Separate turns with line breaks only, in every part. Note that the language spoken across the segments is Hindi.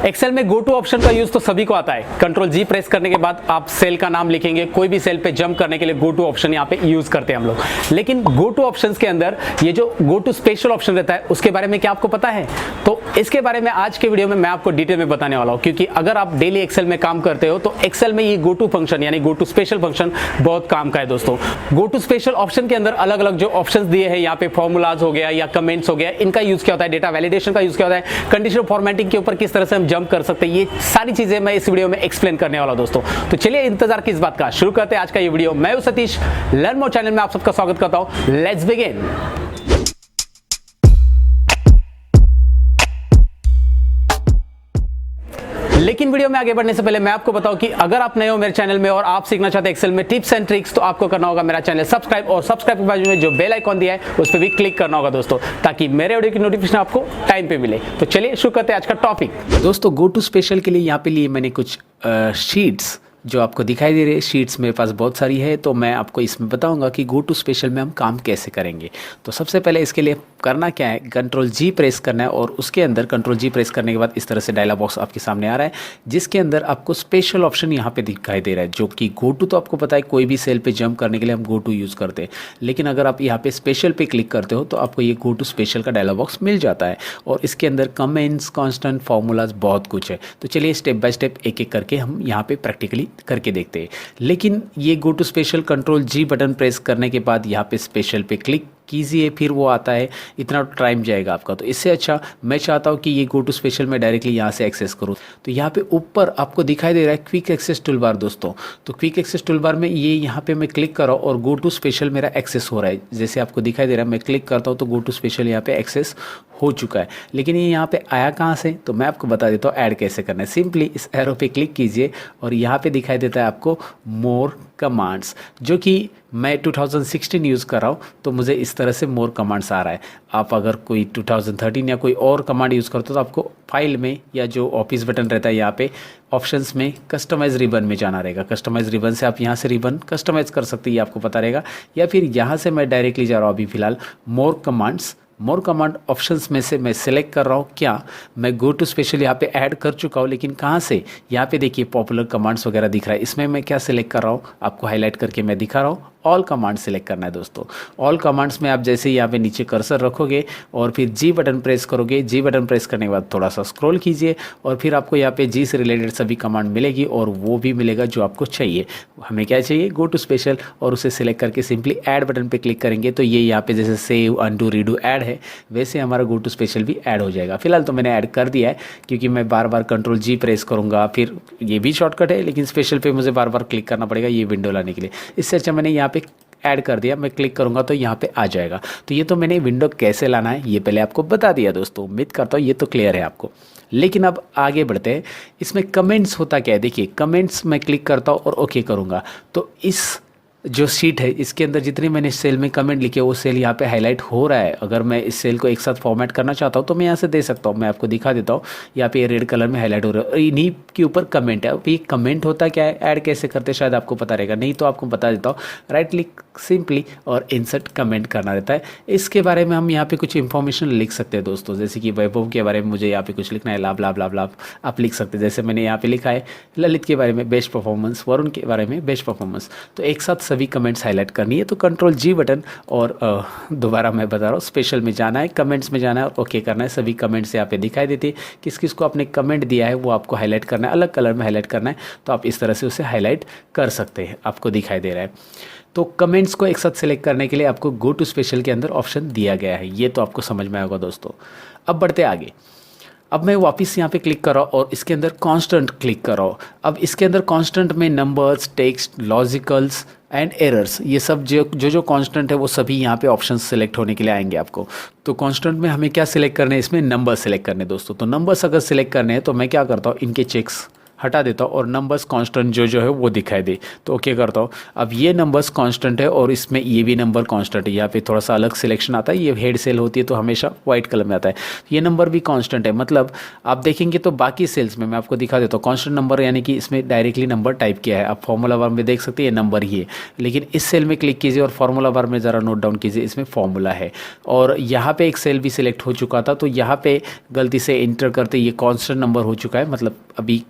एक्सेल में गो टू ऑप्शन का यूज तो सभी को आता है। कंट्रोल जी प्रेस करने के बाद आप सेल का नाम लिखेंगे, कोई भी सेल पे जंप करने के लिए गो टू ऑप्शन यहाँ पे यूज करते हैं हम लोग। लेकिन गो टू ऑप्शंस के अंदर ये जो गो टू स्पेशल ऑप्शन रहता है उसके बारे में क्या आपको पता है? तो इसके बारे में आज के वीडियो में मैं आपको डिटेल में बताने वाला हूं, क्योंकि अगर आप डेली एक्सेल में काम करते हो तो एक्सेल में ये गो टू फंक्शन यानी गो टू स्पेशल फंक्शन बहुत काम का है दोस्तों। गो टू स्पेशल ऑप्शन के अंदर अलग अलग जो ऑप्शंस दिए हैं, यहाँ पे फॉर्मूलाज हो गया या कमेंट्स हो गया, इनका यूज क्या होता है, डेटा वैलिडेशन का यूज क्या होता है, कंडीशनल फॉर्मेटिंग के ऊपर किस तरह से हम जंप कर सकते हैं, ये सारी चीजें मैं इस वीडियो में एक्सप्लेन करने वाला हूं दोस्तों। तो चलिए इंतजार किस बात का, शुरू करते हैं आज का ये वीडियो। मैं हूं सतीश, लर्न मोर चैनल में आप सबका स्वागत करता हूं। Let's begin. लेकिन वीडियो में आगे बढ़ने से पहले मैं आपको बताऊं कि अगर आप नए हो मेरे चैनल में और आप सीखना चाहते हैं एक्सेल में टिप्स एंड ट्रिक्स, तो आपको करना होगा मेरा चैनल सब्सक्राइब, और सब्सक्राइब के बाजू में जो बेल आइकॉन दिया है उस पर भी क्लिक करना होगा दोस्तों, ताकि मेरे वीडियो की नोटिफिकेशन आपको टाइम पे मिले। तो चलिए शुरू करते हैं आज का टॉपिक दोस्तों। गो टू स्पेशल के लिए यहाँ पे लिए मैंने कुछ शीट्स जो आपको दिखाई दे रही है। शीट्स मेरे पास बहुत सारी है, तो मैं आपको इसमें बताऊंगा कि गो टू स्पेशल में हम काम कैसे करेंगे। तो सबसे पहले इसके लिए करना क्या है, कंट्रोल जी प्रेस करना है, और उसके अंदर कंट्रोल जी प्रेस करने के बाद इस तरह से डायलॉग बॉक्स आपके सामने आ रहा है, जिसके अंदर आपको स्पेशल ऑप्शन यहाँ पे दिखाई दे रहा है, जो कि गो टू। तो आपको पता है कोई भी सेल पे जंप करने के लिए हम गो टू यूज़ करते हैं, लेकिन अगर आप यहाँ पे स्पेशल पे क्लिक करते हो तो आपको ये गो टू स्पेशल का डायलॉग बॉक्स मिल जाता है, और इसके अंदर कमेंट्स, कॉन्स्टेंट, फॉर्मूलाज बहुत कुछ है। तो चलिए स्टेप बाय स्टेप एक एक करके हम यहाँ पे प्रैक्टिकली करके देखते हैं। लेकिन ये go to special control G button press करने के बाद यहाँ पे स्पेशल पे क्लिक कीजिए, फिर वो आता है, इतना टाइम जाएगा आपका। तो इससे अच्छा मैं चाहता हूँ कि ये गो टू स्पेशल में डायरेक्टली यहाँ से एक्सेस करूँ। तो यहाँ पे ऊपर आपको दिखाई दे रहा है क्विक एक्सेस टूलबार दोस्तों। तो क्विक एक्सेस टूलबार में ये यहाँ पे मैं क्लिक कर रहा हूँ और गो टू स्पेशल मेरा एक्सेस हो रहा है। जैसे आपको दिखाई दे रहा है, मैं क्लिक करता हूँ तो गो टू स्पेशल यहाँ पे एक्सेस हो चुका है। लेकिन ये यहाँ पे आया कहाँ से, तो मैं आपको बता देता हूँ ऐड कैसे करना है। सिंपली इस एरो पे क्लिक कीजिए और यहाँ पे दिखाई देता है आपको मोर कमांड्स, जो कि मैं 2016 यूज़ कर रहा हूँ, तो मुझे इस तरह से मोर कमांड्स आ रहा है। आप अगर कोई 2013 या कोई और कमांड यूज़ करते हो तो आपको फाइल में या जो ऑफिस बटन रहता है यहाँ पे ऑप्शंस में कस्टमाइज रिबन में जाना रहेगा। कस्टमाइज रिबन से आप यहाँ से रिबन कस्टमाइज कर सकते हैं, ये आपको पता रहेगा। या फिर यहाँ से मैं डायरेक्टली जा रहा हूँ अभी फिलहाल मोर कमांड्स। मोर कमांड ऑप्शंस में से मैं सिलेक्ट कर रहा हूँ, क्या मैं गो टू स्पेशल यहाँ पे ऐड कर चुका हूँ, लेकिन कहाँ से, यहाँ पे देखिए पॉपुलर कमांड्स वगैरह दिख रहा है। इसमें मैं क्या सिलेक्ट कर रहा हूँ, आपको हाईलाइट करके मैं दिखा रहा हूँ। ऑल कमांड सिलेक्ट करना है दोस्तों। ऑल कमांड्स में आप जैसे यहाँ पे नीचे कर्सर रखोगे और फिर जी बटन प्रेस करोगे, जी बटन प्रेस करने के बाद थोड़ा सा स्क्रॉल कीजिए और फिर आपको यहाँ पे जी से रिलेटेड सभी कमांड मिलेगी, और वो भी मिलेगा जो आपको चाहिए। हमें क्या चाहिए, गो टू स्पेशल, और उसे सिलेक्ट करके सिंपली ऐड बटन पर क्लिक करेंगे तो ये यहाँ पे जैसे सेव, अनडू, रीडू ऐड है, वैसे हमारा गो टू स्पेशल भी ऐड हो जाएगा। फिलहाल तो मैंने ऐड कर दिया है, क्योंकि मैं बार बार कंट्रोल जी प्रेस करूँगा, फिर ये भी शॉर्टकट है, लेकिन स्पेशल पे मुझे बार बार क्लिक करना पड़ेगा ये विंडो लाने के लिए। इससे अच्छा मैंने यहाँ पे ऐड कर दिया, मैं क्लिक करूंगा तो यहाँ पे आ जाएगा। तो ये तो मैंने विंडो कैसे लाना है ये पहले आपको बता दिया दोस्तों। उम्मीद करता हूँ ये तो क्लियर है आपको। लेकिन अब आगे बढ़ते हैं। इसमें कमेंट्स होता क्या है, देखिए कमेंट्स मैं क्लिक करता हूँ और ओके करूँगा, तो इस जो शीट है इसके अंदर जितने मैंने सेल में कमेंट लिखे वो सेल यहाँ पे हाईलाइट हो रहा है। अगर मैं इस सेल को एक साथ फॉर्मेट करना चाहता हूँ तो मैं यहाँ से दे सकता हूँ। मैं आपको दिखा देता हूँ, यहाँ पे रेड कलर में हाईलाइट हो रहा है और इन्हीं के ऊपर कमेंट है। अब ये कमेंट होता क्या है, ऐड कैसे करते हैं शायद आपको पता रहेगा, नहीं तो आपको बता देता हूँ। राइट क्लिक सिंपली और इंसर्ट कमेंट करना रहता है। इसके बारे में हम यहाँ पे कुछ इन्फॉर्मेशन लिख सकते हैं दोस्तों, जैसे कि वैभव के बारे में मुझे यहाँ पे कुछ लिखना है, लाभ लाभ लाभ लाभ आप लिख सकते हैं। जैसे मैंने यहाँ पे लिखा है ललित के बारे में बेस्ट परफॉर्मेंस, वरुण के बारे में बेस्ट परफॉर्मेंस। तो एक साथ सभी कमेंट्स हाईलाइट करनी है, तो कंट्रोल जी बटन और दोबारा मैं बता रहा हूँ, स्पेशल में जाना है, कमेंट्स में जाना है और ओके करना है। सभी कमेंट्स यहाँ पे दिखाई देती है, किस किस को आपने कमेंट दिया है वो आपको हाईलाइट करना है, अलग कलर में हाईलाइट करना है। तो आप इस तरह से उसे हाईलाइट कर सकते हैं, आपको दिखाई दे रहा है। तो कमेंट्स को एक साथ सेलेक्ट करने के लिए आपको गो टू स्पेशल के अंदर ऑप्शन दिया गया है, ये तो आपको समझ में आएगा दोस्तों। अब बढ़ते आगे। अब मैं वापस यहाँ पे क्लिक कर रहा हूँ और इसके अंदर कांस्टेंट क्लिक कर रहा हूँ। अब इसके अंदर कांस्टेंट में numbers, text, logicals and errors, ये सब जो कांस्टेंट है वो सभी यहाँ पे ऑप्शन सेलेक्ट होने के लिए आएंगे आपको। तो कांस्टेंट में हमें क्या सिलेक्ट करने हैं, इसमें नंबर सेलेक्ट करने दोस्तों। तो नंबर्स अगर सिलेक्ट करने हैं तो मैं क्या करता हूँ, इनके चेक्स हटा देता हूँ और नंबर्स कांस्टेंट जो है वो दिखाई दे। तो ओके करता हूँ। अब ये नंबर्स कांस्टेंट है और इसमें ये भी नंबर कांस्टेंट है। यहाँ पे थोड़ा सा अलग सिलेक्शन आता है, ये हेड सेल होती है तो हमेशा वाइट कलर में आता है। ये नंबर भी कांस्टेंट है, मतलब आप देखेंगे तो बाकी सेल्स में मैं आपको दिखा देता हूँ कांस्टेंट नंबर, यानी कि इसमें डायरेक्टली नंबर टाइप किया है। आप फॉर्मूला बार में देख सकते हैं ये नंबर ही है, लेकिन इस सेल में क्लिक कीजिए और फॉर्मूला बार में ज़रा नोट डाउन कीजिए, इसमें फॉर्मूला है। और यहाँ पे एक सेल भी सिलेक्ट हो चुका था, तो यहाँ पे गलती से इंटर करते ये कांस्टेंट नंबर हो चुका है, मतलब अभी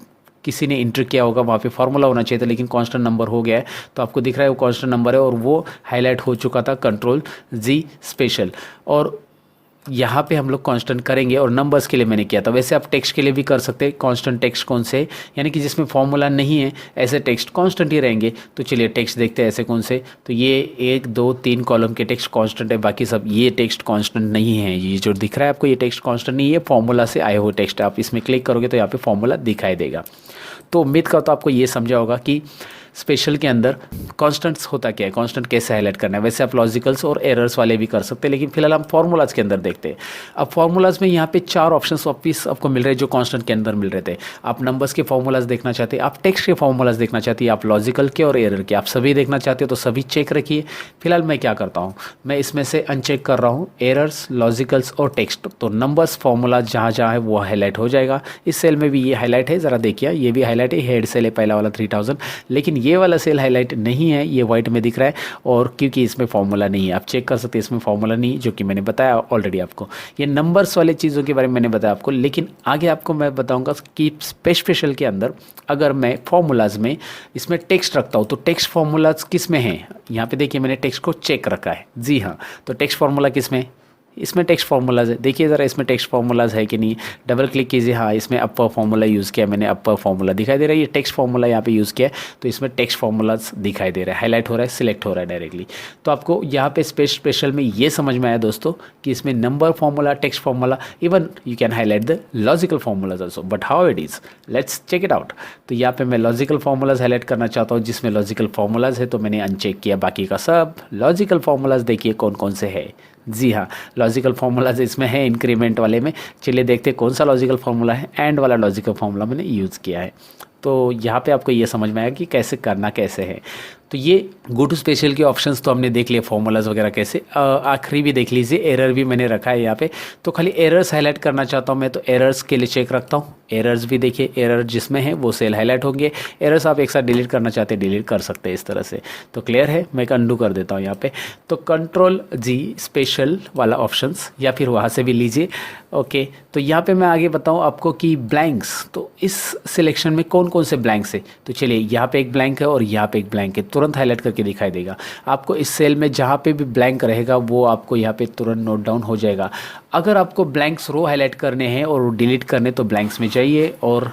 किसी ने इंटर किया होगा, वहाँ पे फॉर्मूला होना चाहिए था लेकिन कांस्टेंट नंबर हो गया है। तो आपको दिख रहा है वो कांस्टेंट नंबर है और वो हाईलाइट हो चुका था कंट्रोल जी स्पेशल। और यहाँ पे हम लोग कांस्टेंट करेंगे और नंबर्स के लिए मैंने किया था। वैसे आप टेक्स्ट के लिए भी कर सकते हैं। कांस्टेंट टेक्स्ट कौन से, यानी कि जिसमें फॉर्मूला नहीं है ऐसे टेक्स्ट कांस्टेंट ही रहेंगे। तो चलिए टेक्स्ट देखते हैं ऐसे कौन से। तो ये 1 2 3 कॉलम के टेक्स्ट कांस्टेंट है, बाकी सब ये टेक्स्ट कांस्टेंट नहीं है। ये जो दिख रहा है आपको ये टेक्स्ट कांस्टेंट नहीं है, फॉर्मूला से आए हुए टेक्स्ट। आप इसमें क्लिक करोगे तो यहाँ पे फॉर्मूला दिखाई देगा। तो उम्मीद करता हूँ आपको ये समझा होगा कि स्पेशल के अंदर कांस्टेंट्स होता क्या है, कांस्टेंट कैसे हाईलाइट करना है। वैसे आप लॉजिकल्स और एरर्स वाले भी कर सकते हैं, लेकिन फिलहाल हम फार्मूलाज के अंदर देखते हैं। अब फार्मूलाज में यहाँ पे 4 ऑप्शंस वापिस आपको मिल रहे हैं जो कांस्टेंट के अंदर मिल रहे थे। आप नंबर्स के फार्मूलाज देखना चाहते हैं, आप टेक्स्ट के फार्मूलाज देखना चाहते हैं, आप लॉजिकल के और एरर के, आप सभी देखना चाहते हो तो सभी चेक रखिए। फिलहाल मैं क्या करता हूँ, मैं इसमें से अनचेक कर रहा हूँ एरर्स, लॉजिकल्स और टेक्स्ट। तो नंबर्स फार्मूलाज जहाँ जहाँ है वो हाईलाइट हो जाएगा। इस सेल में भी ये हाईलाइट है, ज़रा देखिए ये भी हाईलाइट है, हेड सेल है पहला वाला 3000, लेकिन ये वाला सेल हाईलाइट नहीं है, ये वाइट में दिख रहा है। और क्योंकि इसमें फॉर्मूला नहीं है, आप चेक कर सकते हैं इसमें फॉर्मूला नहीं, जो कि मैंने बताया ऑलरेडी आपको। ये नंबर्स वाले चीज़ों के बारे में मैंने बताया आपको, लेकिन आगे आपको मैं बताऊंगा कि स्पेशल के अंदर अगर मैं फॉर्मूलाज में इसमें टेक्स्ट रखता हूँ तो टेक्स्ट फॉर्मूलाज किस में है। यहाँ पे देखिए मैंने टेक्स्ट को चेक रखा है, जी हाँ। तो टेक्स्ट फॉर्मूला किस में, इसमें टेक्स्ट फार्मूलाज है। देखिए ज़रा इसमें टेक्स्ट फार्मूलाज है कि नहीं, डबल क्लिक कीजिए। हाँ, इसमें अपर फार्मूला यूज़ किया मैंने, अपर फार्मूला दिखाई दे रहा है। ये टेक्स्ट फार्मूला यहाँ पे यूज़ किया है तो इसमें टेक्स्ट फार्मूलाज दिखाई दे रहा है, हाईलाइट हो रहा है, सिलेक्ट हो रहा है डायरेक्टली। तो आपको यहाँ पे स्पेशल में ये समझ में आया दोस्तों कि इसमें number formula, text formula, even you can highlight the logical formulas also, but how it is, let's check it out. तो यहाँ पे मैं लॉजिकल फार्मूलाज हाईलाइट करना चाहता हूँ, जिसमें लॉजिकल फार्मूलाज है तो मैंने अनचेक किया। बाकी का सब लॉजिकल फार्मूलाज देखिए कौन कौन से है। जी हाँ, लॉजिकल फार्मूलाज इसमें है इंक्रीमेंट वाले में। चलिए देखते हैं कौन सा लॉजिकल फार्मूला है। एंड वाला लॉजिकल फार्मूला मैंने यूज़ किया है। तो यहाँ पे आपको ये समझ में आया कि कैसे करना कैसे है। तो ये गो टू स्पेशल के ऑप्शंस तो हमने देख लिए, फॉर्मूलाज वगैरह कैसे। आखिरी भी देख लीजिए, एरर भी मैंने रखा है यहाँ पे। तो खाली एरर्स हाईलाइट करना चाहता हूँ मैं, तो एरर्स के लिए चेक रखता हूँ। एरर्स भी देखिए, एरर जिसमें है वो सेल हाईलाइट होंगे। एरर्स आप एक साथ डिलीट करना चाहते हैं डिलीट कर सकते हैं इस तरह से। तो क्लियर है, मैं अंडू कर देता हूँ यहाँ पे। तो कंट्रोल जी स्पेशल वाला ऑप्शंस या फिर वहाँ से भी लीजिए। ओके, तो यहाँ पे मैं आगे बताऊँ आपको कि ब्लैंक्स, तो इस सिलेक्शन में कौन कौन से ब्लैंक्स है। तो चलिए यहाँ पे एक ब्लैंक है और यहाँ पे एक ब्लैंक है, तुरंत हाईलाइट करके दिखाई देगा आपको। इस सेल में जहाँ पे भी ब्लैंक रहेगा वो आपको यहाँ पे तुरंत नोट डाउन हो जाएगा। अगर आपको ब्लैंक्स रो हाईलाइट करने हैं और डिलीट करने तो ब्लैंक्स में जाइए। और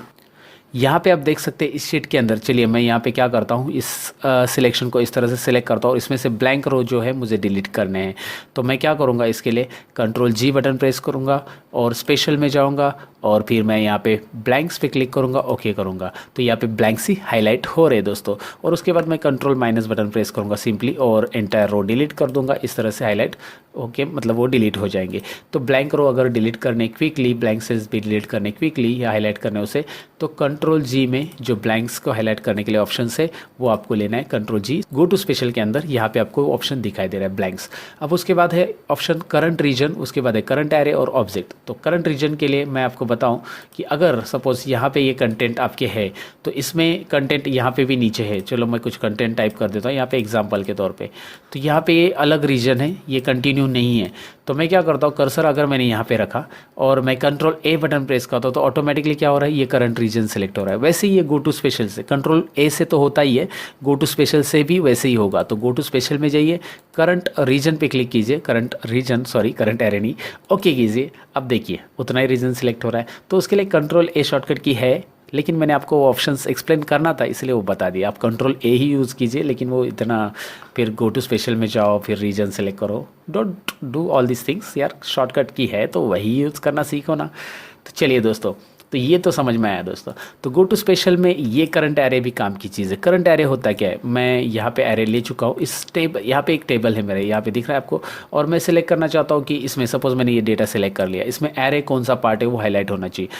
यहाँ पे आप देख सकते हैं इस शीट के अंदर, चलिए मैं यहाँ पे क्या करता हूँ, इस सिलेक्शन को इस तरह से सिलेक्ट करता हूँ और इसमें से ब्लैंक रो जो है मुझे डिलीट करने हैं। तो मैं क्या करूँगा, इसके लिए कंट्रोल जी बटन प्रेस करूँगा और स्पेशल में जाऊँगा और फिर मैं यहाँ पे ब्लैंक्स पे क्लिक करूँगा, ओके करूँगा। तो यहाँ पे ब्लैंक्स ही हाईलाइट हो रहे दोस्तों। और उसके बाद मैं कंट्रोल माइनस बटन प्रेस करूँगा सिंपली और एंटायर रो डिलीट कर दूँगा। इस तरह से हाईलाइट ओके, मतलब वो डिलीट हो जाएंगे। तो ब्लैंक रो अगर डिलीट करने क्विकली, ब्लैंक सेल्स भी डिलीट करने क्विकली या हाईलाइट करने उसे, तो कंट्रोल जी में जो ब्लैंक्स को हाईलाइट करने के लिए ऑप्शन है वो आपको लेना है। Control G, go to special के अंदर यहाँ पे आपको ऑप्शन दिखाई दे रहा है ब्लैंक्स। अब उसके बाद है ऑप्शन करंट रीजन, उसके बाद है करंट एरे और ऑब्जेक्ट। तो करंट रीजन के लिए मैं आपको बताऊं कि अगर सपोज यहाँ पे ये कंटेंट आपके है तो इसमें कंटेंट यहाँ पे भी नीचे है। चलो मैं कुछ कंटेंट टाइप कर देता हूँ यहाँ पे एग्जाम्पल के तौर पे। तो यहाँ पे ये अलग रीजन है, ये कंटिन्यू नहीं है। तो मैं क्या करता हूँ, कर्सर अगर मैंने यहाँ पे रखा और मैं कंट्रोल ए बटन प्रेस करता हूँ तो ऑटोमेटिकली क्या हो रहा है, ये करंट रीजन सेलेक्ट हो रहा है। वैसे ही ये गो टू स्पेशल से, कंट्रोल ए से तो होता ही है, गो टू स्पेशल से भी वैसे ही होगा। तो गो टू स्पेशल में जाइए, करंट रीजन पे क्लिक कीजिए, current region sorry current array नहीं, ओके कीजिए। अब देखिए उतना ही रीजन सेलेक्ट हो रहा है। तो उसके लिए कंट्रोल ए शॉर्टकट की है, लेकिन मैंने आपको वो ऑप्शंस एक्सप्लेन करना था इसलिए वो बता दिया। आप कंट्रोल ए ही यूज़ कीजिए, लेकिन वो इतना फिर गो टू स्पेशल में जाओ फिर रीजन सेलेक्ट करो, don't do all this things यार। शॉर्टकट की है तो वही यूज़ करना सीखो ना। तो चलिए दोस्तों, तो ये तो समझ में आया दोस्तों। तो गो टू स्पेशल में ये करंट एरे भी काम की चीज़ है। करंट एरे होता क्या है, मैं यहाँ पे एरे ले चुका हूँ। इस टेबल, यहाँ पे एक टेबल है मेरे, यहाँ पे दिख रहा है आपको, और मैं सिलेक्ट करना चाहता हूँ कि इसमें सपोज मैंने ये डेटा सेलेक्ट कर लिया, इसमें एरे कौन सा पार्ट है वो हाईलाइट होना चाहिए।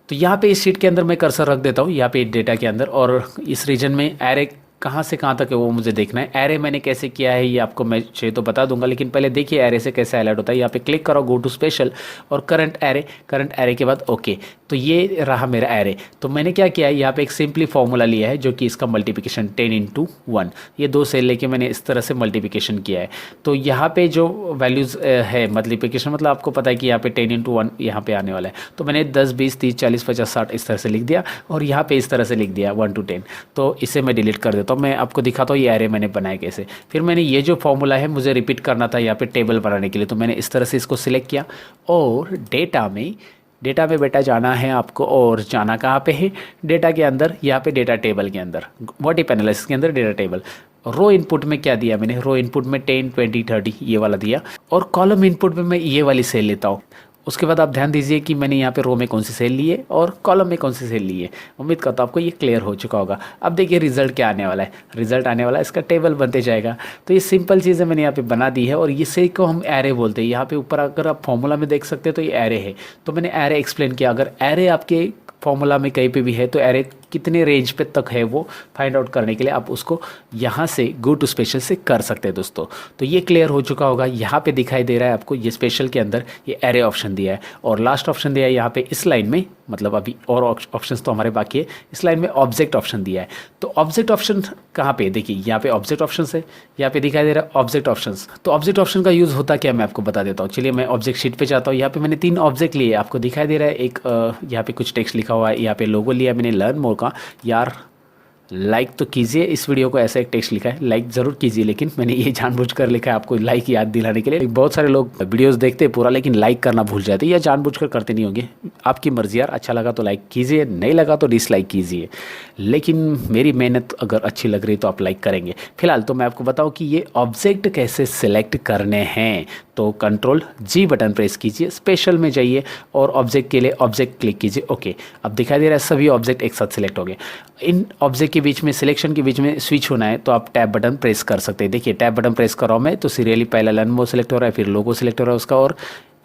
तो यहाँ पे इस शीट के अंदर मैं कर्सर रख देता हूँ, यहाँ पे डेटा के अंदर, और इस रीजन में एरे कहाँ से कहाँ तक है वो मुझे देखना है। एरे मैंने कैसे किया है ये आपको मैं चाहिए तो बता दूंगा, लेकिन पहले देखिए एरे से कैसे हाईलाइट होता है। यहाँ पे क्लिक करो गो टू स्पेशल और करंट एरे के बाद ओके। तो ये रहा मेरा एरे। तो मैंने क्या किया है, यहाँ पे एक सिंपली फॉर्मूला लिया है जो कि इसका मल्टीप्लिकेशन 10 × 1, ये 2 सेल लेके मैंने इस तरह से मल्टीप्लिकेशन किया है। तो यहाँ पे जो वैल्यूज़ है मल्टीप्लिकेशन मतलब आपको पता है कि यहाँ पे 10 × 1 यहाँ पे आने वाला है। तो मैंने 10 20 30 40 50 60 इस तरह से लिख दिया और यहाँ पे इस तरह से लिख दिया 1 to 10। तो इसे मैं डिलीट कर देता हूँ। मैं आपको दिखाता हूँ ये एरे मैंने बनाया कैसे। फिर मैंने ये जो फॉर्मूला है मुझे रिपीट करना था यहाँ पे टेबल बनाने के लिए, तो मैंने इस तरह से इसको सिलेक्ट किया और डेटा में बेटा जाना है आपको, और जाना कहाँ पे है, डेटा के अंदर, यहाँ पे डेटा टेबल के अंदर, व्हाट एनालिसिस के अंदर डेटा टेबल। रो इनपुट में क्या दिया मैंने, रो इनपुट में 10 20 30 ये वाला दिया, और कॉलम इनपुट में मैं ये वाली सेल लेता हूँ। उसके बाद आप ध्यान दीजिए कि मैंने यहाँ पे रो में कौन सी सेल ली है और कॉलम में कौन सी सेल ली है। उम्मीद करता हूँ आपको ये क्लियर हो चुका होगा। अब देखिए रिजल्ट क्या आने वाला है, रिजल्ट आने वाला है, इसका टेबल बनते जाएगा। तो ये सिंपल चीज़ें मैंने यहाँ पे बना दी है और इसे को हम एरे बोलते हैं। यहाँ पे ऊपर अगर आप फॉर्मूला में देख सकते हैं तो ये एरे है। तो मैंने एरे एक्सप्लेन किया, अगर एरे आपके फॉर्मूला में कहीं पे भी है तो एरे कितने रेंज पे तक है वो फाइंड आउट करने के लिए आप उसको यहाँ से गो टू स्पेशल से कर सकते हैं दोस्तों। तो ये क्लियर हो चुका होगा। यहाँ पे दिखाई दे रहा है आपको ये स्पेशल के अंदर ये एरे ऑप्शन दिया है और लास्ट ऑप्शन दिया है यहाँ पे इस लाइन में, मतलब अभी और ऑप्शंस तो हमारे बाकी है, इस लाइन में ऑब्जेक्ट ऑप्शन दिया है। तो ऑब्जेक्ट ऑप्शन कहाँ पे, देखिए यहाँ पे ऑब्जेक्ट ऑप्शन है, यहाँ पे दिखाई दे रहा है ऑब्जेक्ट ऑप्शन। तो ऑब्जेक्ट ऑप्शन का यूज़ होता क्या मैं आपको बता देता हूँ। चलिए मैं ऑब्जेक्ट शीट पे जाता हूँ। यहाँ पे मैंने 3 ऑब्जेक्ट लिए, आपको दिखाई दे रहा है। एक यहाँ पे कुछ टेक्स्ट लिखा हुआ है, यहाँ पे लोगो लिया मैंने लर्न मोर का। यार लाइक तो कीजिए इस वीडियो को, ऐसा एक टेक्स्ट लिखा है, लाइक ज़रूर कीजिए, लेकिन मैंने ये जानबूझकर लिखा है आपको लाइक याद दिलाने के लिए। बहुत सारे लोग वीडियोस देखते हैं पूरा लेकिन लाइक करना भूल जाते हैं, या जानबूझकर करते नहीं होंगे। आपकी मर्जी यार, अच्छा लगा तो लाइक कीजिए, नहीं लगा तो डिसलाइक कीजिए, लेकिन मेरी मेहनत अगर अच्छी लग रही तो आप लाइक करेंगे। फिलहाल तो मैं आपको बताऊँ कि ये ऑब्जेक्ट कैसे सिलेक्ट करने हैं। तो Ctrl+G बटन प्रेस कीजिए, स्पेशल में जाइए और ऑब्जेक्ट के लिए ऑब्जेक्ट क्लिक कीजिए। ओके, अब दिखाई दे रहा है सभी ऑब्जेक्ट एक साथ सिलेक्ट हो गए। इन ऑब्जेक्ट के बीच में सिलेक्शन के बीच में स्विच होना है तो आप टैब बटन प्रेस कर सकते हैं। देखिए टैब बटन प्रेस कर रहा हूँ मैं तो सीरियली पहला लर्न मोर सिलेक्ट हो रहा है, फिर लोगो सिलेक्ट हो रहा है उसका,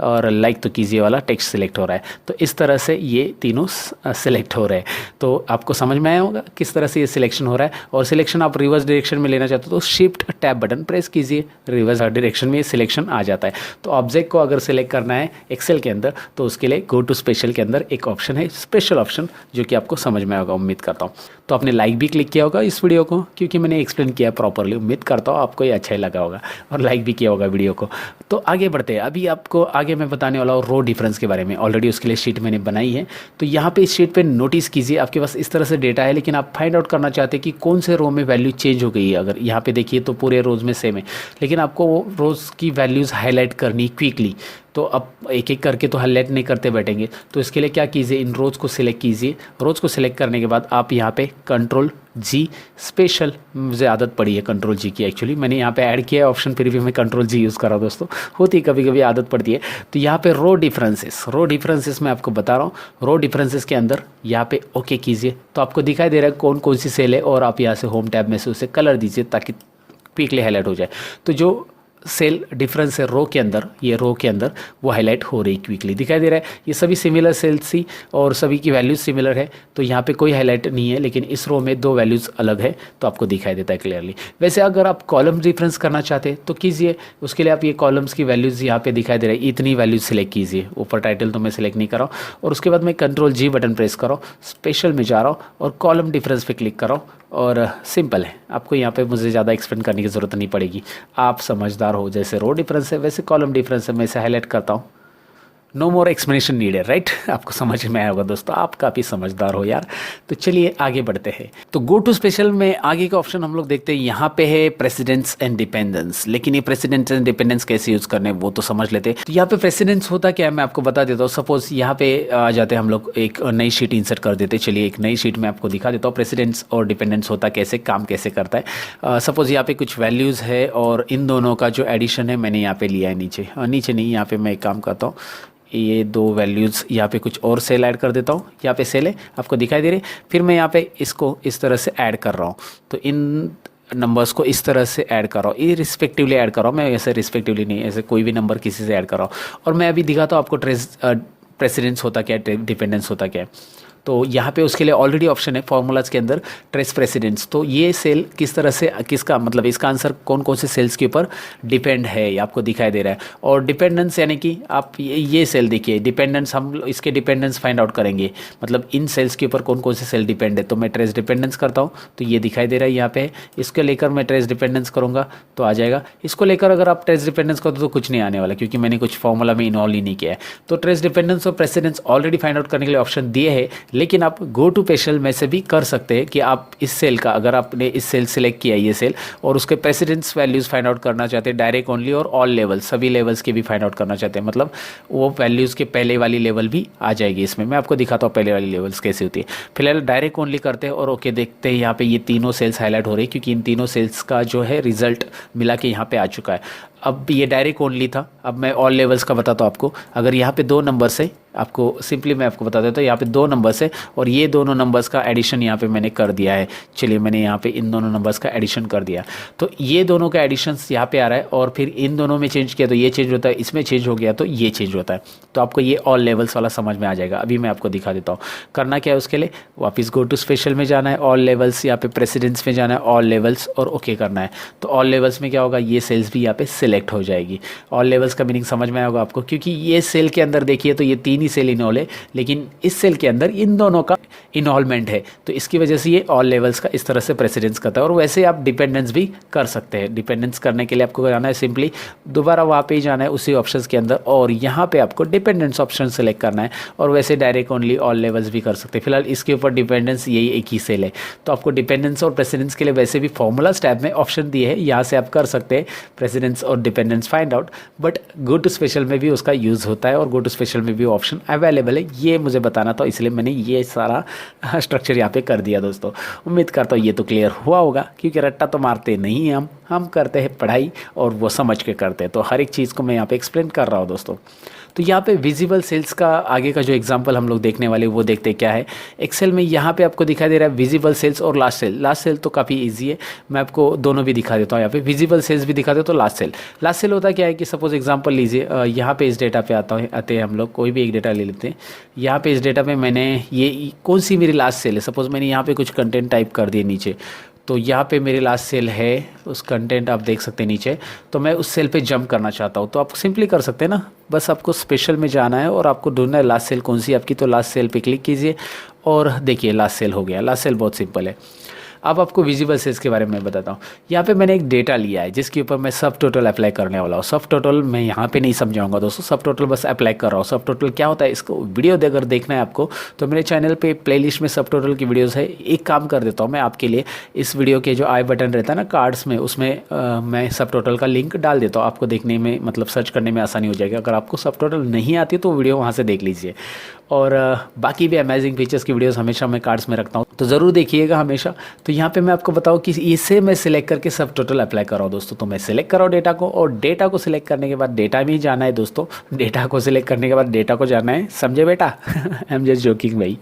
और लाइक तो कीजिए वाला टेक्स्ट सिलेक्ट हो रहा है। तो इस तरह से ये तीनों सिलेक्ट हो रहे हैं। तो आपको समझ में आया होगा किस तरह से ये सिलेक्शन हो रहा है। और सिलेक्शन आप रिवर्स डायरेक्शन में लेना चाहते हो तो शिफ्ट टैब बटन प्रेस कीजिए, रिवर्स डायरेक्शन में ये सिलेक्शन आ जाता है। तो ऑब्जेक्ट को अगर सिलेक्ट करना है एक्सेल के अंदर तो उसके लिए गो टू स्पेशल के अंदर एक ऑप्शन है, स्पेशल ऑप्शन, जो कि आपको समझ में आएगा उम्मीद करता हूँ। तो आपने लाइक भी क्लिक किया होगा इस वीडियो को, क्योंकि मैंने एक्सप्लेन किया प्रॉपरली। उम्मीद करता हूँ आपको ये अच्छा ही लगा होगा और लाइक भी किया होगा वीडियो को। तो आगे बढ़ते हैं। अभी आपको आगे मैं बताने वाला हूँ रो डिफरेंस के बारे में। ऑलरेडी उसके लिए शीट मैंने बनाई है। तो यहाँ पे इस शीट पे नोटिस कीजिए, आपके पास इस तरह से डेटा है, लेकिन आप फाइंड आउट करना चाहते हैं कि कौन से रो में वैल्यू चेंज हो गई है। अगर यहाँ पे देखिए तो पूरे रोज़ में सेम है, लेकिन आपको वो रोज़ की वैल्यूज़ हाईलाइट करनी क्विकली। तो अब एक एक करके तो हाईलाइट नहीं करते बैठेंगे। तो इसके लिए क्या कीजिए, इन रोज़ को सिलेक्ट कीजिए। रोज़ को सिलेक्ट करने के बाद आप यहाँ पे Ctrl+G स्पेशल, मुझे आदत पड़ी है Ctrl+G की, एक्चुअली मैंने यहाँ पे ऐड किया है ऑप्शन, फिर भी मैं Ctrl+G यूज़ कर रहा हूँ दोस्तों, होती है कभी कभी आदत पड़ती है। तो यहाँ पे रो डिफरेंसेस मैं आपको बता रहा हूँ। रो डिफरेंसेस के अंदर यहाँ पे ओके कीजिए तो आपको दिखाई दे रहा है कौन कौन सी सेल है, और आप यहाँ से होम टैब में से उसे कलर दीजिए ताकि क्विकली हाईलाइट हो जाए। तो जो सेल डिफरेंस है रो के अंदर, ये रो के अंदर वो हाईलाइट हो रही क्विकली दिखाई दे रहा है। ये सभी सिमिलर सेल्स ही और सभी की वैल्यूज सिमिलर है, तो यहाँ पे कोई हाईलाइट नहीं है, लेकिन इस रो में 2 वैल्यूज़ अलग है तो आपको दिखाई देता है क्लियरली। वैसे अगर आप कॉलम डिफरेंस करना चाहते हैं तो कीजिए, उसके लिए आप ये कॉलम्स की वैल्यूज़ यहाँ पे दिखाई दे रहा है, इतनी वैल्यूज सिलेक्ट कीजिए। ऊपर टाइटल तो मैं सिलेक्ट नहीं कर रहा हूँ, और उसके बाद मैं Ctrl+G बटन प्रेस कर रहा हूँ, स्पेशल में जा रहा हूँ और कॉलम डिफरेंस पे क्लिक कर रहा हूँ, और सिंपल है। आपको यहाँ पे मुझे ज़्यादा एक्सप्लेन करने की ज़रूरत नहीं पड़ेगी, आप समझदार हो। जैसे रो डिफरेंस है वैसे कॉलम डिफरेंस है, मैं इसे हाईलाइट करता हूँ। नो मोर एक्सप्लेनेशन नीडेड, राइट। आपको समझ में आया होगा दोस्तों, आप काफ़ी समझदार हो यार। तो चलिए आगे बढ़ते हैं। तो गो टू स्पेशल में आगे का ऑप्शन हम लोग देखते हैं, यहाँ पे है प्रेसिडेंस एंड डिपेंडेंस। लेकिन ये प्रेसिडेंस एंड डिपेंडेंस कैसे यूज़ करने वो तो समझ लेते हैं। तो यहाँ पे प्रेसिडेंस होता क्या है मैं आपको बता देता हूँ। सपोज यहाँ पे आ जाते हैं हम लोग, एक नई शीट इंसर्ट कर देते हैं। चलिए एक नई शीट में आपको दिखा देता हूँ प्रेसिडेंस और डिपेंडेंस होता कैसे, काम कैसे करता है। सपोज यहाँ पे कुछ वैल्यूज़ है और इन दोनों का जो एडिशन है मैंने यहाँ पे लिया है नीचे, नीचे नहीं, यहाँ पे मैं एक काम करता हूँ, ये 2 वैल्यूज़ यहाँ पे कुछ और सेल ऐड कर देता हूँ। यहाँ पे सेल है आपको दिखाई दे रही है, फिर मैं यहाँ पे इसको इस तरह से ऐड कर रहा हूँ। तो इन नंबर्स को इस तरह से ऐड कर रहा हूँ, ये रिस्पेक्टिवली ऐड कर रहा हूँ मैं, ऐसे रिस्पेक्टिवली नहीं, ऐसे कोई भी नंबर किसी से ऐड कर रहा हूँ। और मैं अभी दिखाता हूँ आपको प्रेसिडेंस होता क्या है, डिपेंडेंस होता क्या है। तो यहाँ पे उसके लिए ऑलरेडी ऑप्शन है फॉर्मूलाज के अंदर ट्रेस प्रेसिडेंस। तो ये सेल किस तरह से, किसका मतलब इसका आंसर कौन कौन से सेल्स के ऊपर डिपेंड है ये आपको दिखाई दे रहा है। और डिपेंडेंस यानी कि आप ये सेल देखिए, डिपेंडेंस हम इसके डिपेंडेंस फाइंड आउट करेंगे, मतलब इन सेल्स के ऊपर कौन कौन से सेल डिपेंड है। तो मैं ट्रेस डिपेंडेंस करता हूँ तो ये दिखाई दे रहा है यहाँ पे, इसको लेकर मैं ट्रेस डिपेंडेंस करूँगा तो आ जाएगा। इसको लेकर अगर आप ट्रेस डिपेंडेंस करो तो कुछ नहीं आने वाला, क्योंकि मैंने कुछ फॉर्मूला में इन्वॉल्व ही नहीं किया है। तो ट्रेस डिपेंडेंस और प्रेसिडेंस ऑलरेडी फाइंड आउट करने के लिए ऑप्शन दिए है, लेकिन आप गो टू स्पेशल में से भी कर सकते हैं कि आप इस सेल का, अगर आपने इस सेल सिलेक्ट किया ये सेल और उसके प्रेसिडेंस वैल्यूज़ फाइंड आउट करना चाहते हैं डायरेक्ट ओनली और ऑल लेवल, सभी लेवल्स के भी फाइंड आउट करना चाहते हैं, मतलब वो वैल्यूज़ के पहले वाली लेवल भी आ जाएगी इसमें। मैं आपको दिखाता हूँ पहले वाली लेवल्स कैसी होती है। फिलहाल डायरेक्ट ओनली करते हैं और ओके देखते हैं। यहाँ पे ये तीनों सेल्स हाईलाइट हो रही है क्योंकि इन तीनों सेल्स का जो है रिजल्ट मिला के यहाँ पे आ चुका है। अब ये डायरेक्ट ओनली था, अब मैं ऑल लेवल्स का बताता हूँ आपको। अगर यहाँ पे 2 नंबर्स है, आपको सिंपली मैं आपको बता देता हूँ, यहाँ पे 2 नंबर्स है और ये दोनों नंबर्स का एडिशन यहाँ पे मैंने कर दिया है। चलिए मैंने यहाँ पे इन दोनों नंबर्स का एडिशन कर दिया, तो ये दोनों का एडिशन यहाँ पे आ रहा है और फिर इन दोनों में चेंज किया तो ये चेंज होता है, इसमें चेंज हो गया तो ये चेंज होता है। तो आपको ये ऑल लेवल्स वाला समझ में आ जाएगा। अभी मैं आपको दिखा देता हूँ करना क्या है। उसके लिए वापस गो टू स्पेशल में जाना है, ऑल लेवल्स, यहाँ पे प्रेसिडेंस में जाना है, ऑल लेवल्स और ओके करना है। तो ऑल लेवल्स में क्या होगा, ये सेल्स भी यहाँ पे सिलेक्ट हो जाएगी। ऑल लेवल्स का मीनिंग समझ में आएगा आपको, क्योंकि ये सेल के अंदर देखिए तो ये 3 ही सेल इन्वॉल्व है, लेकिन इस सेल के अंदर इन दोनों का इन्वॉल्वमेंट है, तो इसकी वजह से ये ऑल लेवल्स का इस तरह से प्रेसिडेंस करता है। और वैसे आप डिपेंडेंस भी कर सकते हैं। डिपेंडेंस करने के लिए आपको जाना है, सिंपली दोबारा वहाँ पे ही जाना है उसी ऑप्शंस के अंदर और यहाँ पे आपको डिपेंडेंस ऑप्शन सेलेक्ट करना है। और वैसे डायरेक्ट ओनली ऑल लेवल्स भी कर सकते हैं। फिलहाल इसके ऊपर डिपेंडेंस यही एक ही सेल है, तो आपको डिपेंडेंस और प्रेसिडेंस के लिए वैसे भी फॉर्मूलाज टैब में ऑप्शन दिए है, यहाँ से आप कर सकते हैं प्रेसिडेंस और dependence find out. But go to special में भी उसका यूज़ होता है और गो टू स्पेशल में भी ऑप्शन अवेलेबल है, ये मुझे बताना था, इसलिए मैंने ये सारा स्ट्रक्चर यहाँ पे कर दिया। दोस्तों उम्मीद करता हूँ ये तो क्लियर हुआ होगा, क्योंकि रट्टा तो मारते नहीं हैं हम करते हैं पढ़ाई और वो समझ के करते हैं। तो हर एक चीज़ को मैं यहाँ पे एक्सप्लेन कर रहा हूँ दोस्तों। तो यहाँ पे विजिबल सेल्स का आगे का जो एग्जांपल हम लोग देखने वाले वो देखते हैं क्या है। एक्सेल में यहाँ पे आपको दिखाई दे रहा है विजिबल सेल्स और लास्ट सेल। लास्ट सेल तो काफ़ी इजी है, मैं आपको दोनों भी दिखा देता हूँ। यहाँ पे विजिबल सेल्स भी दिखा देता हूँ, लास्ट सेल होता क्या है कि सपोज एग्जांपल लीजिए, यहाँ पे इस डेटा पे आते हैं हम लोग, कोई भी एक डेटा ले लेते हैं। यहाँ पे इस डेटा पे मैंने ये कौन सी मेरी लास्ट सेल है, सपोज मैंने यहाँ पे कुछ कंटेंट टाइप कर दिए नीचे, तो यहाँ पे मेरी लास्ट सेल है, उस कंटेंट आप देख सकते हैं नीचे, तो मैं उस सेल पे जंप करना चाहता हूँ। तो आप सिंपली कर सकते हैं ना, बस आपको स्पेशल में जाना है और आपको ढूंढना है लास्ट सेल कौन सी आपकी, तो लास्ट सेल पे क्लिक कीजिए और देखिए लास्ट सेल हो गया। लास्ट सेल बहुत सिंपल है। अब आपको विजिबल सेल्स के बारे में मैं बताता हूँ। यहाँ पे मैंने एक डेटा लिया है जिसके ऊपर मैं सब टोटल अप्लाई करने वाला हूँ। सब टोटल मैं यहाँ पे नहीं समझाऊंगा दोस्तों, सब टोटल बस अप्लाई कर रहा हूँ। सब टोटल क्या होता है, इसको वीडियो अगर देखना है आपको तो मेरे चैनल पे प्लेलिस्ट में सब टोटल की वीडियोस है। एक काम कर देता हूँ मैं आपके लिए, इस वीडियो के जो आई बटन रहता है ना कार्ड्स में, उसमें मैं सब टोटल का लिंक डाल देता हूँ। आपको देखने में, मतलब सर्च करने में आसानी हो जाएगी। अगर आपको सब टोटल नहीं आती तो वीडियो वहाँ से देख लीजिए। और बाकी भी अमेजिंग फीचर्स की वीडियोस हमेशा मैं कार्ड्स में रखता हूँ, तो ज़रूर देखिएगा हमेशा। तो यहाँ पे मैं आपको बताऊँ कि इसे मैं सिलेक्ट करके सब टोटल अप्लाई कर रहा हूँ दोस्तों। तो मैं सिलेक्ट कर रहा हूँ डेटा को, और डेटा को सिलेक्ट करने के बाद डेटा में ही जाना है दोस्तों। डेटा को सिलेक्ट करने के बाद डेटा को जाना है, समझे बेटा? आई एम जस्ट जोकिंग भाई।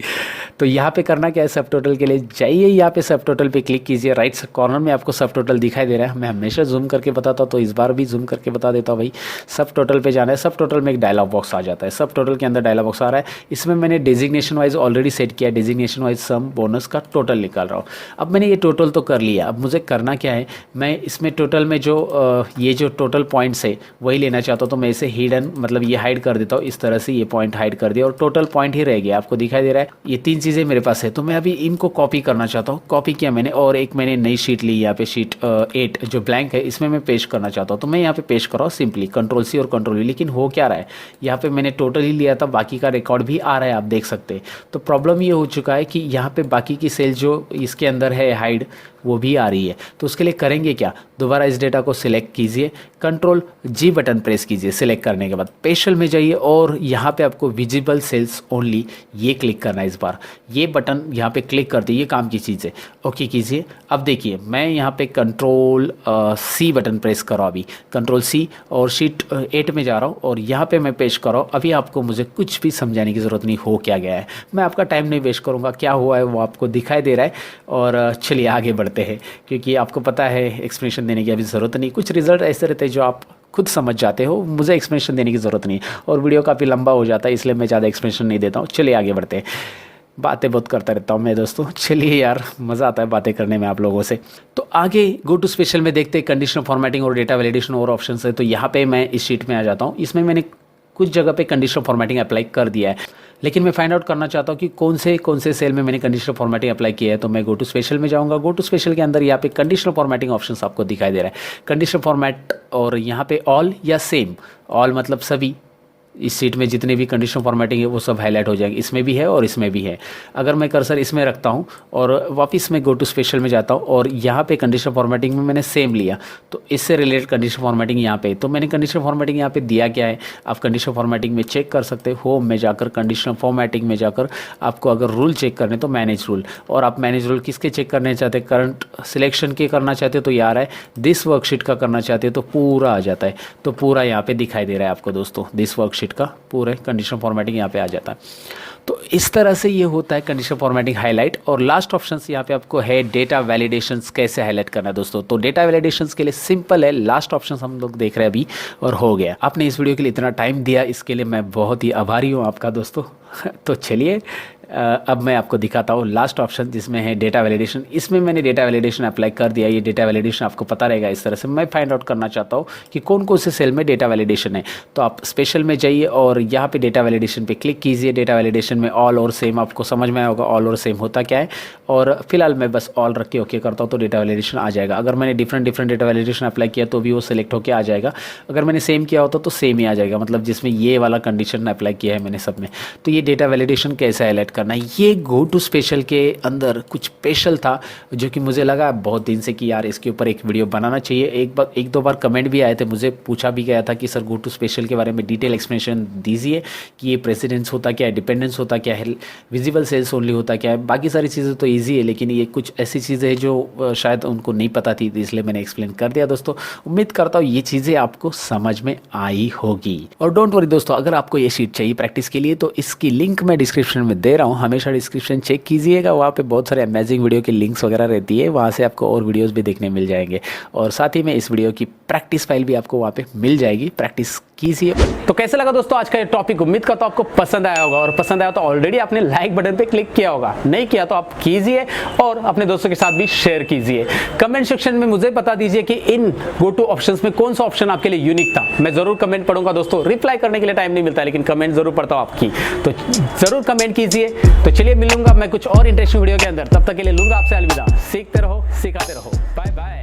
तो यहाँ पे करना क्या है, सब टोटल के लिए जाइए, यहाँ पे सब टोटल पे क्लिक कीजिए। राइट कॉर्नर में आपको सब टोटल दिखाई दे रहा है। मैं हमेशा जूम करके बताता हूँ, तो इस बार भी जूम करके बता देता हूँ भाई। सब टोटल पे जाना है। सब टोटल में एक डायलॉग बॉक्स आ जाता है। सब टोटल के अंदर डायलॉग बॉक्स आ रहा है, इसमें मैंने डेजिग्नेशन वाइज ऑलरेडी सेट किया। डेजिग्नेशन वाइज सम बोनस का टोटल निकाल रहा हूँ। अब मैंने ये टोटल तो कर लिया, अब मुझे करना क्या है, मैं इसमें टोटल में जो ये जो टोटल पॉइंट्स है वही लेना चाहता हूँ। तो मैं इसे हिडन, मतलब ये हाइड कर देता हूँ इस तरह से। ये पॉइंट हाइड कर दिया और टोटल पॉइंट ही रह गया, आपको दिखाई दे रहा है। ये 3 चीज़ें मेरे पास है, तो मैं अभी इनको कॉपी करना चाहता हूँ। कॉपी किया मैंने, और एक मैंने नई शीट ली, यहाँ पे शीट 8 जो ब्लैंक है, इसमें मैं पेस्ट करना चाहता हूँ। तो मैं यहाँ पे पेस्ट कर रहा हूँ सिंपली Ctrl+C और Ctrl+V। लेकिन हो क्या रहा है, यहाँ पे मैंने टोटल ही लिया था, बाकी का रिकॉर्ड भी आ रहा है, आप देख सकते हैं। तो प्रॉब्लम ये हो चुका है कि यहाँ पे बाकी की सेल जो इसके अंदर है हाइड, वो भी आ रही है। तो उसके लिए करेंगे क्या, दोबारा इस डेटा को सिलेक्ट कीजिए, Ctrl+G बटन प्रेस कीजिए। सिलेक्ट करने के बाद स्पेशल में जाइए और यहाँ पे आपको विजिबल सेल्स ओनली ये क्लिक करना है। इस बार ये बटन यहाँ पे क्लिक कर दीजिए, काम की चीज़ है, ओके कीजिए। अब देखिए मैं यहाँ पे Ctrl+C बटन प्रेस कर रहा हूँ, अभी Ctrl+C और शीट 8 में जा रहा हूँ और यहाँ पे मैं पेश कर रहा हूँ। अभी आपको मुझे कुछ भी समझाने की ज़रूरत नहीं, हो क्या गया है, मैं आपका टाइम नहीं वेस्ट करूँगा। क्या हुआ है वो आपको दिखाई दे रहा है। और चलिए आगे बढ़ते हैं, क्योंकि आपको पता है एक्सप्लेनेशन देने की अभी ज़रूरत नहीं। कुछ रिजल्ट ऐसे रहते हैं जो आप खुद समझ जाते हो, मुझे एक्सप्लेनेशन देने की ज़रूरत नहीं। और वीडियो काफ़ी लंबा हो जाता है, इसलिए मैं ज़्यादा एक्सप्लेनेशन नहीं देता हूँ। चलिए आगे बढ़ते हैं। बातें बहुत करता रहता हूँ मैं दोस्तों, चलिए यार मज़ा आता है बातें करने में आप लोगों से। तो आगे गो टू स्पेशल में देखते हैं कंडीशनल फॉर्मेटिंग और डेटा वैलिडेशन और ऑप्शन है। तो यहाँ पे मैं इस शीट में आ जाता हूँ। इसमें मैंने कुछ जगह पे कंडीशनल फॉर्मेटिंग अप्लाई कर दिया है, लेकिन मैं फाइंड आउट करना चाहता हूँ कि कौन से सेल में मैंने कंडीशनल फॉर्मेटिंग अप्लाई किया है। तो मैं गो टू स्पेशल में जाऊँगा। गो टू स्पेशल के अंदर यहाँ पे कंडीशनल फॉर्मेटिंग ऑप्शन आपको दिखाई दे रहा है, कंडीशनल फॉर्मेट, और यहाँ पे ऑल या सेम। ऑल मतलब सभी, इस सीट में जितने भी कंडीशनल फॉर्मेटिंग है वो सब हाईलाइट हो जाएंगे। इसमें भी है और इसमें भी है। अगर मैं कर्सर इसमें रखता हूँ और वापस मैं गो टू स्पेशल में जाता हूँ और यहाँ पे कंडीशनल फॉर्मेटिंग में मैंने सेम लिया, तो इससे रिलेटेड कंडीशनल फॉर्मेटिंग यहाँ पे, तो मैंने कंडीशनल फॉर्मेटिंग यहाँ पे दिया क्या है, आप कंडीशनल फॉर्मेटिंग में चेक कर सकते हो। होम में जाकर कंडीशनल फॉर्मेटिंग में जाकर आपको अगर रूल चेक करने तो मैनेज रूल, और आप मैनेज रूल किसके चेक करने चाहते हैं, करंट सिलेक्शन के करना चाहते हो तो यार है, दिस वर्कशीट का करना चाहते हो तो पूरा आ जाता है। तो पूरा यहाँ पे दिखाई दे रहा है आपको दोस्तों, दिस वर्कशीट का पूरे कंडीशनल फॉर्मेटिंग यहाँ पे आ जाता है। तो इस तरह से ये होता है कंडीशनल फॉर्मेटिंग हाईलाइट। और लास्ट ऑप्शन यहाँ पे आपको है डेटा वैलिडेशंस कैसे हाईलाइट करना है दोस्तों। तो डेटा वैलिडेशंस के लिए सिंपल है, लास्ट ऑप्शन हम लोग देख रहे हैं अभी और हो गया। आपने इस वीडियो के लिए इतना टाइम दिया, इसके लिए मैं बहुत ही आभारी हूँ आपका दोस्तों। तो चलिए अब मैं आपको दिखाता हूँ लास्ट ऑप्शन जिसमें है डेटा वैलिडेशन। इसमें मैंने डेटा वैलिडेशन अप्लाई कर दिया। ये डेटा वैलिडेशन आपको पता रहेगा इस तरह से। मैं फाइंड आउट करना चाहता हूँ कि कौन कौन से सेल में डेटा वैलिडेशन है, तो आप स्पेशल में जाइए और यहाँ पे डेटा वैलिडेशन पे क्लिक कीजिए। डेटा वैलिडेशन में ऑल और सेम आपको समझ में आया होगा ऑल और सेम होता क्या है, और फिलहाल मैं बस ऑल रख के ओके करता हूँ तो डेटा वैलिडेशन आ जाएगा। अगर मैंने डिफरेंट डेटा वैलिडेशन अप्लाई किया तो भी वो सिलेक्ट होकर आ जाएगा। अगर मैंने सेम किया होता तो सेम ही आ जाएगा, मतलब जिसमें ये वाला कंडीशन अप्लाई किया है मैंने सब में। तो ये डेटा वैलिडेशन कैसे हाईलाइट करना है, ये गो टू स्पेशल के अंदर कुछ स्पेशल था जो कि मुझे लगा बहुत दिन से कि यार इसके ऊपर एक वीडियो बनाना चाहिए। एक दो बार कमेंट भी आए थे, मुझे पूछा भी गया था कि सर गो टू स्पेशल के बारे में डिटेल एक्सप्लेनेशन दीजिए कि ये प्रेसिडेंस होता क्या है, डिपेंडेंस होता क्या है, विजिबल सेल्स ओनली होता क्या है। बाकी सारी चीज़ें तो ईजी है, लेकिन ये कुछ ऐसी चीज़ें हैं जो शायद उनको नहीं पता थी, इसलिए मैंने एक्सप्लेन कर दिया दोस्तों। उम्मीद करता हूँ ये चीज़ें आपको समझ में आई होगी। और डोंट वरी दोस्तों, अगर आपको ये शीट चाहिए प्रैक्टिस के लिए तो इसकी लिंक मैं डिस्क्रिप्शन में दे रहा हूँ, हमेशा डिस्क्रिप्शन चेक कीजिएगा। वहाँ पे बहुत सारे अमेजिंग वीडियो की लिंक्स वगैरह रहती है, वहाँ से आपको और वीडियोस भी देखने मिल जाएंगे। और साथ ही में इस वीडियो की प्रैक्टिस फाइल भी आपको वहाँ पे मिल जाएगी, प्रैक्टिस कीजिए।
तो कैसे लगा दोस्तों आज का ये टॉपिक, उम्मीद करता हूं आपको पसंद आया होगा, और पसंद आया तो ऑलरेडी आपने लाइक बटन पे क्लिक किया होगा, नहीं किया तो आप कीजिए और अपने दोस्तों के साथ भी शेयर कीजिए। कमेंट सेक्शन में मुझे बता दीजिए कि इन गो टू ऑप्शंस में कौन सा ऑप्शन आपके लिए यूनिक था। मैं जरूर कमेंट पढ़ूंगा दोस्तों, रिप्लाई करने के लिए टाइम नहीं मिलता, लेकिन कमेंट जरूर पढ़ता हूं आपकी, तो जरूर कमेंट कीजिए। तो चलिए मिलूंगा मैं कुछ और इंटरेस्टिंग वीडियो के अंदर, तब तक के लिए लूंगा आपसे अलविदा। सीखते रहो, सिखाते रहो, बाय बाय।